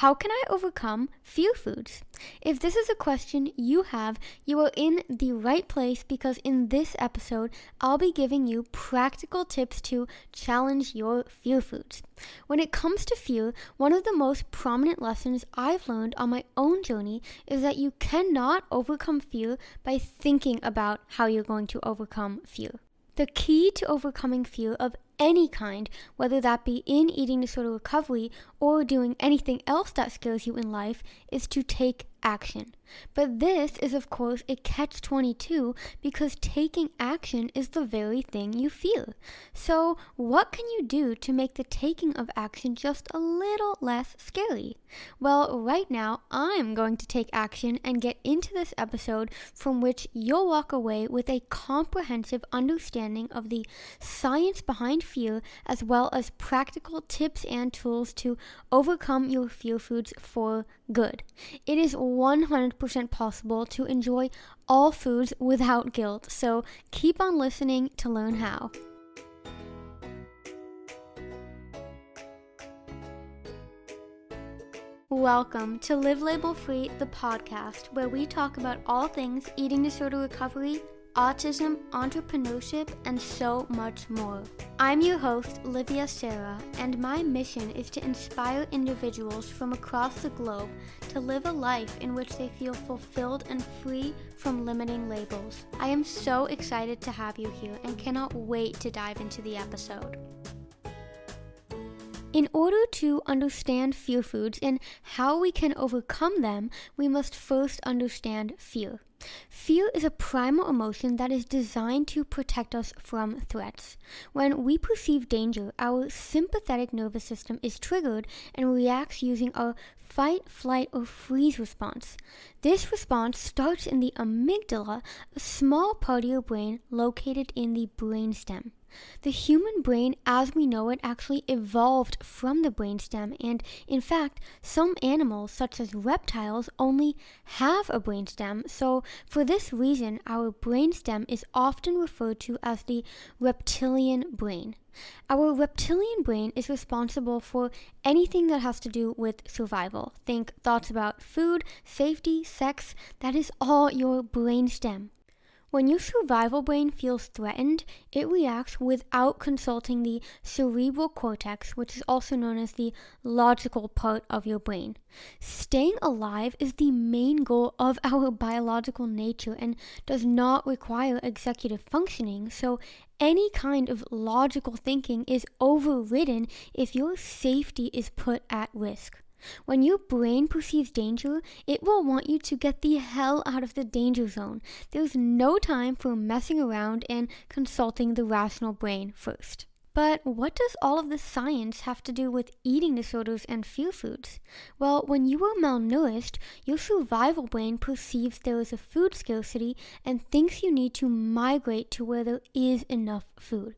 How can I overcome fear foods? If this is a question you have, you are in the right place because in this episode, I'll be giving you practical tips to challenge your fear foods. When it comes to fear, one of the most prominent lessons I've learned on my own journey is that you cannot overcome fear by thinking about how you're going to overcome fear. The key to overcoming fear of any kind, whether that be in eating disorder recovery or doing anything else that scares you in life, is to take action. But this is, of course, a catch-22 because taking action is the very thing you fear. So, what can you do to make the taking of action just a little less scary? Well, right now, I'm going to take action and get into this episode from which you'll walk away with a comprehensive understanding of the science behind fear as well as practical tips and tools to overcome your fear foods for good. It is 100% possible to enjoy all foods without guilt, so keep on listening to learn how. Welcome to Live Label Free, the podcast, where we talk about all things eating disorder recovery, autism, entrepreneurship, and so much more. I'm your host, Livia, and my mission is to inspire individuals from across the globe to live a life in which they feel fulfilled and free from limiting labels. I am so excited to have you here and cannot wait to dive into the episode. In order to understand fear foods and how we can overcome them, we must first understand fear. Fear is a primal emotion that is designed to protect us from threats. When we perceive danger, our sympathetic nervous system is triggered and reacts using our fight, flight, or freeze response. This response starts in the amygdala, a small part of your brain located in the brainstem. The human brain as we know it actually evolved from the brainstem, and in fact, some animals such as reptiles only have a brainstem, so for this reason our brainstem is often referred to as the reptilian brain. Our reptilian brain is responsible for anything that has to do with survival. Think thoughts about food, safety, sex, that is all your brainstem. When your survival brain feels threatened, it reacts without consulting the cerebral cortex, which is also known as the logical part of your brain. Staying alive is the main goal of our biological nature and does not require executive functioning, so any kind of logical thinking is overridden if your safety is put at risk. When your brain perceives danger, it will want you to get the hell out of the danger zone. There's no time for messing around and consulting the rational brain first. But what does all of this science have to do with eating disorders and fear foods? Well, when you are malnourished, your survival brain perceives there is a food scarcity and thinks you need to migrate to where there is enough food.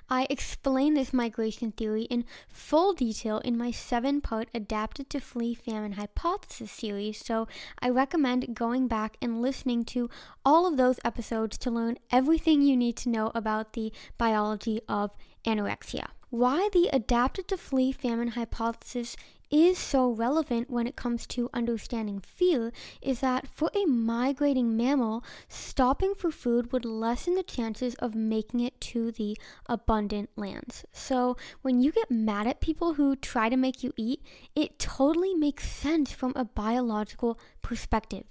I explain this migration theory in full detail in my 7-part Adapted to Flee Famine Hypothesis series, so I recommend going back and listening to all of those episodes to learn everything you need to know about the biology of anorexia. Why the adapted to flee famine hypothesis is so relevant when it comes to understanding fear is that for a migrating mammal, stopping for food would lessen the chances of making it to the abundant lands. So when you get mad at people who try to make you eat, it totally makes sense from a biological perspective.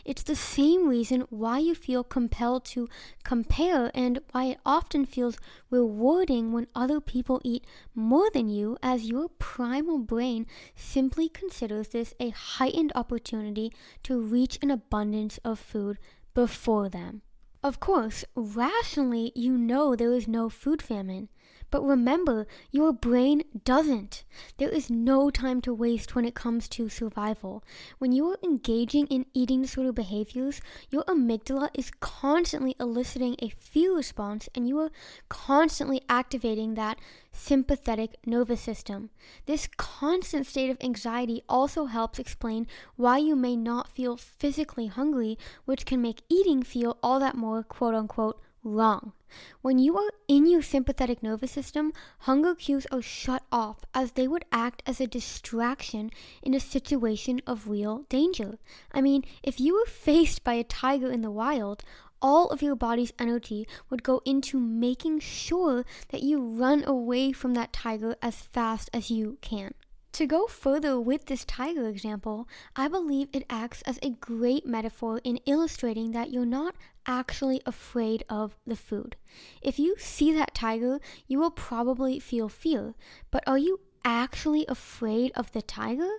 It's the same reason why you feel compelled to compare and why it often feels rewarding when other people eat more than you, as your primal brain simply considers this a heightened opportunity to reach an abundance of food before them. Of course, rationally, you know there is no food famine. But remember, your brain doesn't. There is no time to waste when it comes to survival. When you are engaging in eating disorder behaviors, your amygdala is constantly eliciting a fear response and you are constantly activating that sympathetic nervous system. This constant state of anxiety also helps explain why you may not feel physically hungry, which can make eating feel all that more quote-unquote wrong. When you are in your sympathetic nervous system, hunger cues are shut off as they would act as a distraction in a situation of real danger. I mean, if you were faced by a tiger in the wild, all of your body's energy would go into making sure that you run away from that tiger as fast as you can. To go further with this tiger example, I believe it acts as a great metaphor in illustrating that you're not actually afraid of the food. If you see that tiger, you will probably feel fear, but are you actually afraid of the tiger?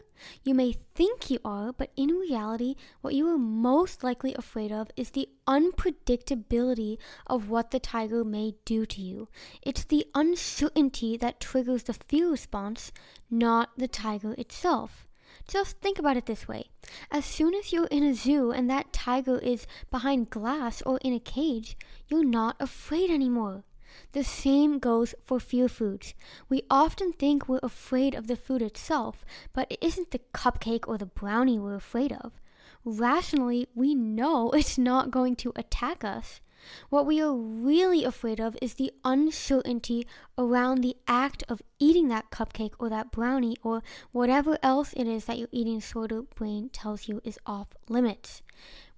You may think you are, but in reality, what you are most likely afraid of is the unpredictability of what the tiger may do to you. It's the uncertainty that triggers the fear response, not the tiger itself. Just think about it this way. As soon as you're in a zoo and that tiger is behind glass or in a cage, you're not afraid anymore. The same goes for fear foods. We often think we're afraid of the food itself, but it isn't the cupcake or the brownie we're afraid of. Rationally, we know it's not going to attack us. What we are really afraid of is the uncertainty around the act of eating that cupcake or that brownie or whatever else it is that your eating disorder brain tells you is off limits.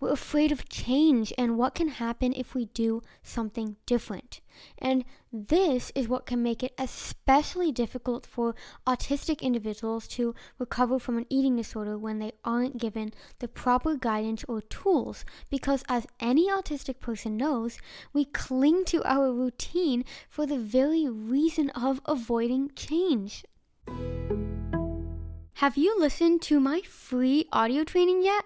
We're afraid of change and what can happen if we do something different. And this is what can make it especially difficult for autistic individuals to recover from an eating disorder when they aren't given the proper guidance or tools, because as any autistic person knows, we cling to our routine for the very reason of avoiding change. Have you listened to my free audio training yet?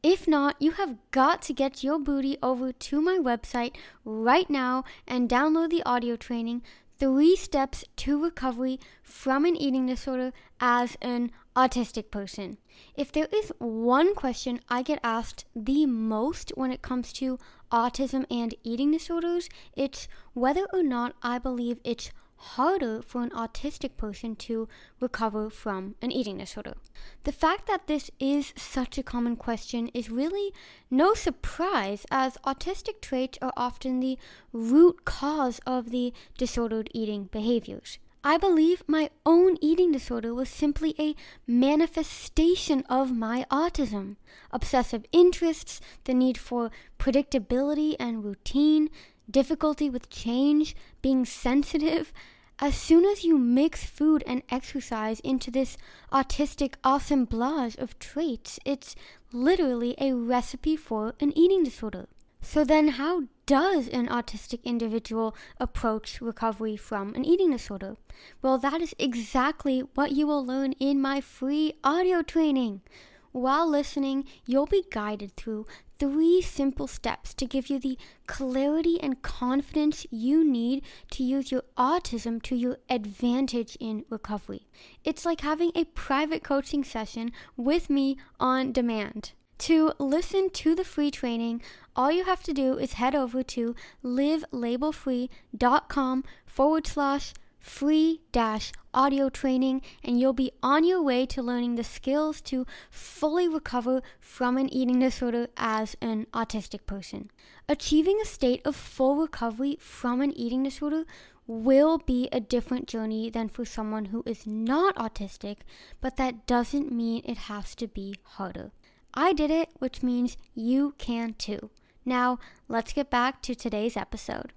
If not, you have got to get your booty over to my website right now and download the audio training, 3 Steps to Recovery from an Eating Disorder as an Autistic Person. If there is one question I get asked the most when it comes to autism and eating disorders, it's whether or not I believe it's harder for an autistic person to recover from an eating disorder. The fact that this is such a common question is really no surprise, as autistic traits are often the root cause of the disordered eating behaviors. I believe my own eating disorder was simply a manifestation of my autism. Obsessive interests, the need for predictability and routine, difficulty with change, being sensitive. As soon as you mix food and exercise into this autistic assemblage of traits, it's literally a recipe for an eating disorder. So then how does an autistic individual approach recovery from an eating disorder? Well, that is exactly what you will learn in my free audio training. While listening, you'll be guided through 3 simple steps to give you the clarity and confidence you need to use your autism to your advantage in recovery. It's like having a private coaching session with me on demand. To listen to the free training, all you have to do is head over to livelabelfree.com/free-audio training, and you'll be on your way to learning the skills to fully recover from an eating disorder as an autistic person. Achieving a state of full recovery from an eating disorder will be a different journey than for someone who is not autistic, but that doesn't mean it has to be harder. I did it, which means you can too. Now, let's get back to today's episode.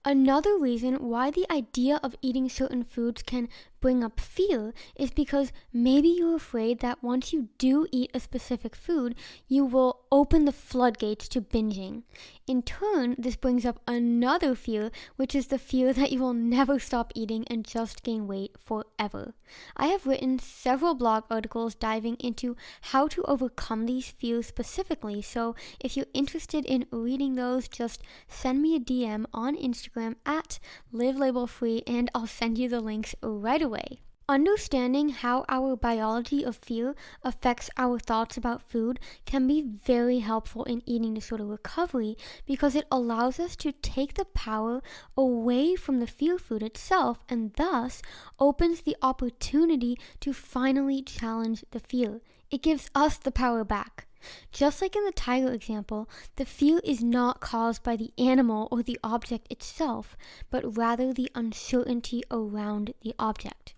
Another reason why the idea of eating certain foods can bring up fear is because maybe you're afraid that once you do eat a specific food, you will open the floodgates to binging. In turn, this brings up another fear, which is the fear that you will never stop eating and just gain weight forever. I have written several blog articles diving into how to overcome these fears specifically, so if you're interested in reading those, just send me a DM on Instagram at livelabelfree and I'll send you the links right away. Understanding how our biology of fear affects our thoughts about food can be very helpful in eating disorder recovery because it allows us to take the power away from the fear food itself and thus opens the opportunity to finally challenge the fear. It gives us the power back. Just like in the tiger example, the fear is not caused by the animal or the object itself, but rather the uncertainty around the object.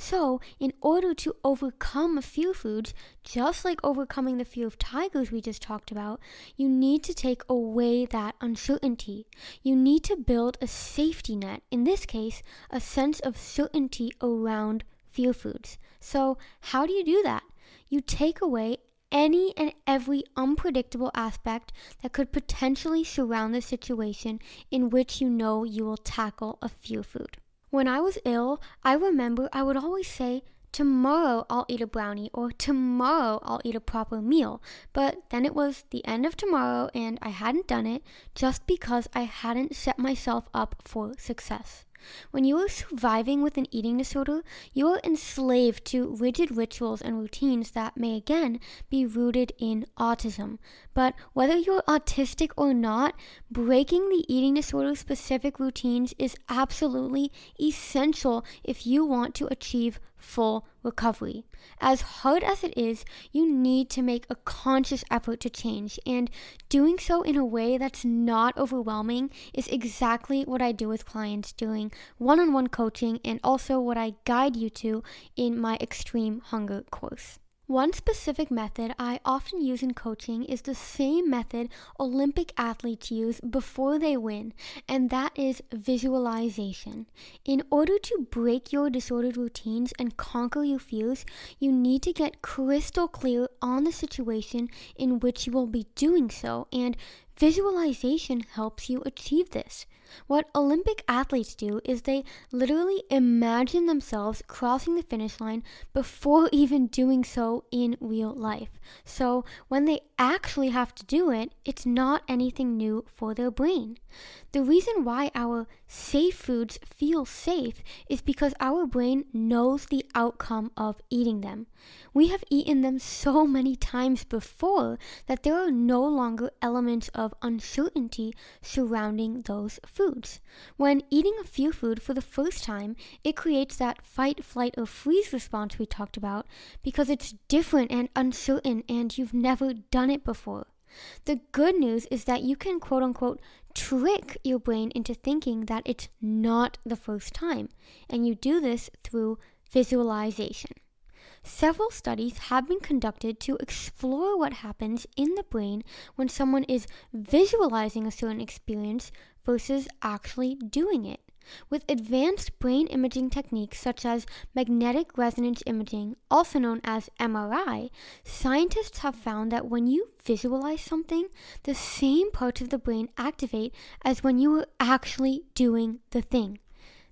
So, in order to overcome fear foods, just like overcoming the fear of tigers we just talked about, you need to take away that uncertainty. You need to build a safety net, in this case, a sense of certainty around fear foods. So, how do you do that? You take away any and every unpredictable aspect that could potentially surround the situation in which you know you will tackle a fear food. When I was ill, I remember I would always say, tomorrow I'll eat a brownie, or tomorrow I'll eat a proper meal. But then it was the end of tomorrow and I hadn't done it just because I hadn't set myself up for success. When you are surviving with an eating disorder, you are enslaved to rigid rituals and routines that may again be rooted in autism. But whether you're autistic or not, breaking the eating disorder specific routines is absolutely essential if you want to achieve full recovery. As hard as it is, you need to make a conscious effort to change, and doing so in a way that's not overwhelming is exactly what I do with clients during one-on-one coaching, and also what I guide you to in my extreme hunger course. One specific method I often use in coaching is the same method Olympic athletes use before they win, and that is visualization. In order to break your disordered routines and conquer your fears, you need to get crystal clear on the situation in which you will be doing so, and visualization helps you achieve this. What Olympic athletes do is they literally imagine themselves crossing the finish line before even doing so in real life. So when they actually have to do it, it's not anything new for their brain. The reason why our safe foods feel safe is because our brain knows the outcome of eating them. We have eaten them so many times before that there are no longer elements of uncertainty surrounding those foods. When eating a fear food for the first time, it creates that fight, flight, or freeze response we talked about because it's different and uncertain and you've never done it before. The good news is that you can quote-unquote trick your brain into thinking that it's not the first time, and you do this through visualization. Several studies have been conducted to explore what happens in the brain when someone is visualizing a certain experience versus actually doing it. With advanced brain imaging techniques such as magnetic resonance imaging, also known as MRI, scientists have found that when you visualize something, the same parts of the brain activate as when you are actually doing the thing.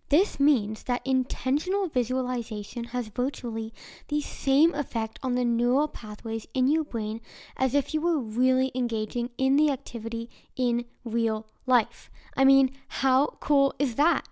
This means that intentional visualization has virtually the same effect on the neural pathways in your brain as if you were really engaging in the activity in real life. I mean, how cool is that?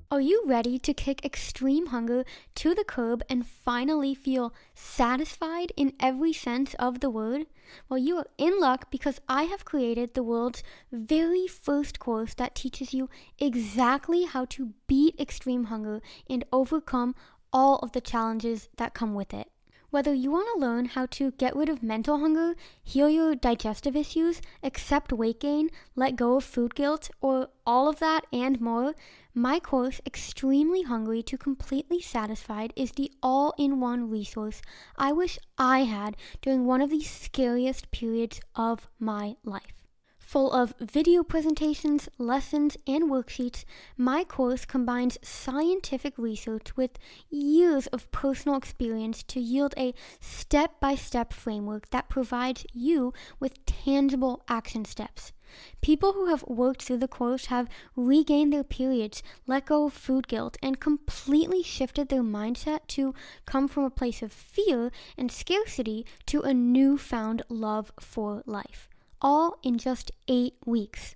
Are you ready to kick extreme hunger to the curb and finally feel satisfied in every sense of the word? Well, you are in luck because I have created the world's very first course that teaches you exactly how to beat extreme hunger and overcome all of the challenges that come with it. Whether you want to learn how to get rid of mental hunger, heal your digestive issues, accept weight gain, let go of food guilt, or all of that and more, my course, Extremely Hungry to Completely Satisfied, is the all-in-one resource I wish I had during one of the scariest periods of my life. Full of video presentations, lessons, and worksheets, my course combines scientific research with years of personal experience to yield a step-by-step framework that provides you with tangible action steps. People who have worked through the course have regained their periods, let go of food guilt, and completely shifted their mindset to come from a place of fear and scarcity to a newfound love for life. All in just 8 weeks.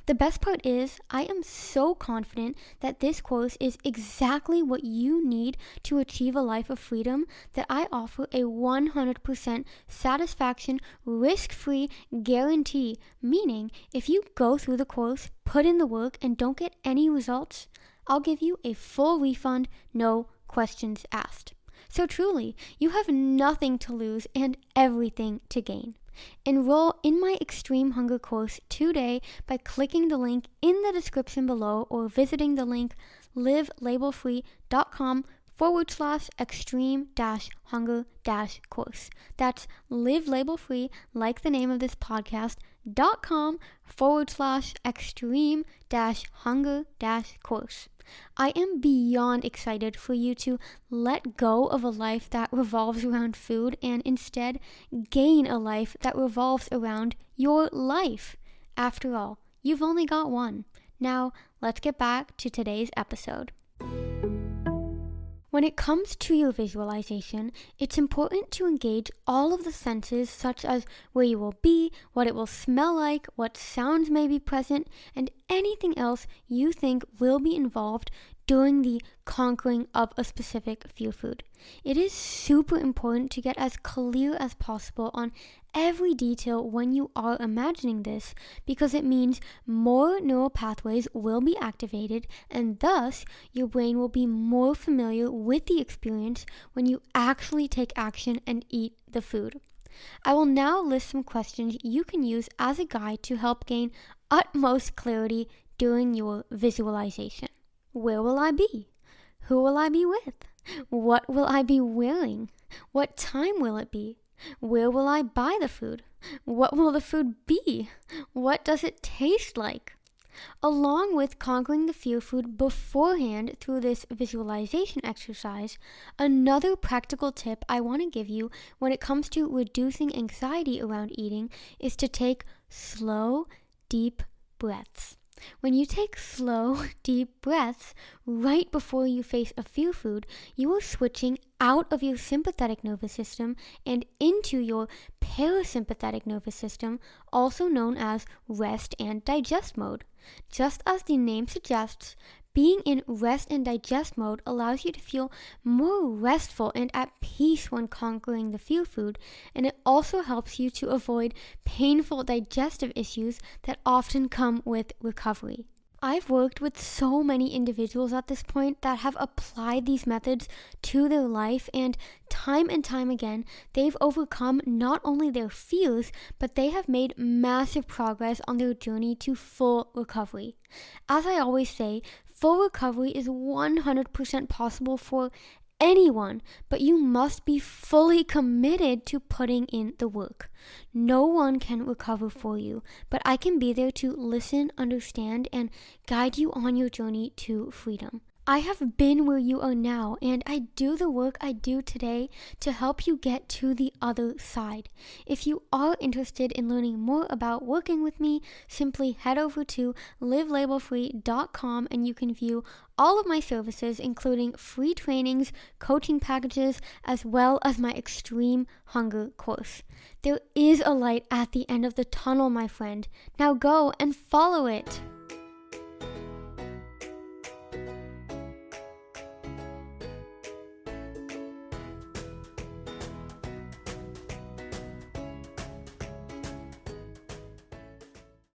The best part is, I am so confident that this course is exactly what you need to achieve a life of freedom that I offer a 100% satisfaction, risk-free guarantee, meaning if you go through the course, put in the work, and don't get any results, I'll give you a full refund, no questions asked. So truly, you have nothing to lose and everything to gain. Enroll in my Extreme Hunger course today by clicking the link in the description below or visiting the link livelabelfree.com/extreme-hunger-course. That's livelabelfree, like the name of this podcast, .com/extreme-hunger-course. I am beyond excited for you to let go of a life that revolves around food and instead gain a life that revolves around your life. After all, you've only got one. Now, let's get back to today's episode. When it comes to your visualization, it's important to engage all of the senses, such as where you will be, what it will smell like, what sounds may be present, and anything else you think will be involved during the conquering of a specific fear food. It is super important to get as clear as possible on every detail when you are imagining this, because it means more neural pathways will be activated, and thus your brain will be more familiar with the experience when you actually take action and eat the food. I will now list some questions you can use as a guide to help gain utmost clarity during your visualization. Where will I be? Who will I be with? What will I be wearing? What time will it be? Where will I buy the food? What will the food be? What does it taste like? Along with conquering the fear food beforehand through this visualization exercise, another practical tip I want to give you when it comes to reducing anxiety around eating is to take slow, deep breaths. When you take slow, deep breaths right before you face a fear food, you are switching out of your sympathetic nervous system and into your parasympathetic nervous system, also known as rest and digest mode. Just as the name suggests, being in rest and digest mode allows you to feel more restful and at peace when conquering the fear food, and it also helps you to avoid painful digestive issues that often come with recovery. I've worked with so many individuals at this point that have applied these methods to their life, and time again, they've overcome not only their fears, but they have made massive progress on their journey to full recovery. As I always say, full recovery is 100% possible for anyone, but you must be fully committed to putting in the work. No one can recover for you, but I can be there to listen, understand, and guide you on your journey to freedom. I have been where you are now, and I do the work I do today to help you get to the other side. If you are interested in learning more about working with me, simply head over to livelabelfree.com and you can view all of my services, including free trainings, coaching packages, as well as my Extreme Hunger course. There is a light at the end of the tunnel, my friend. Now go and follow it.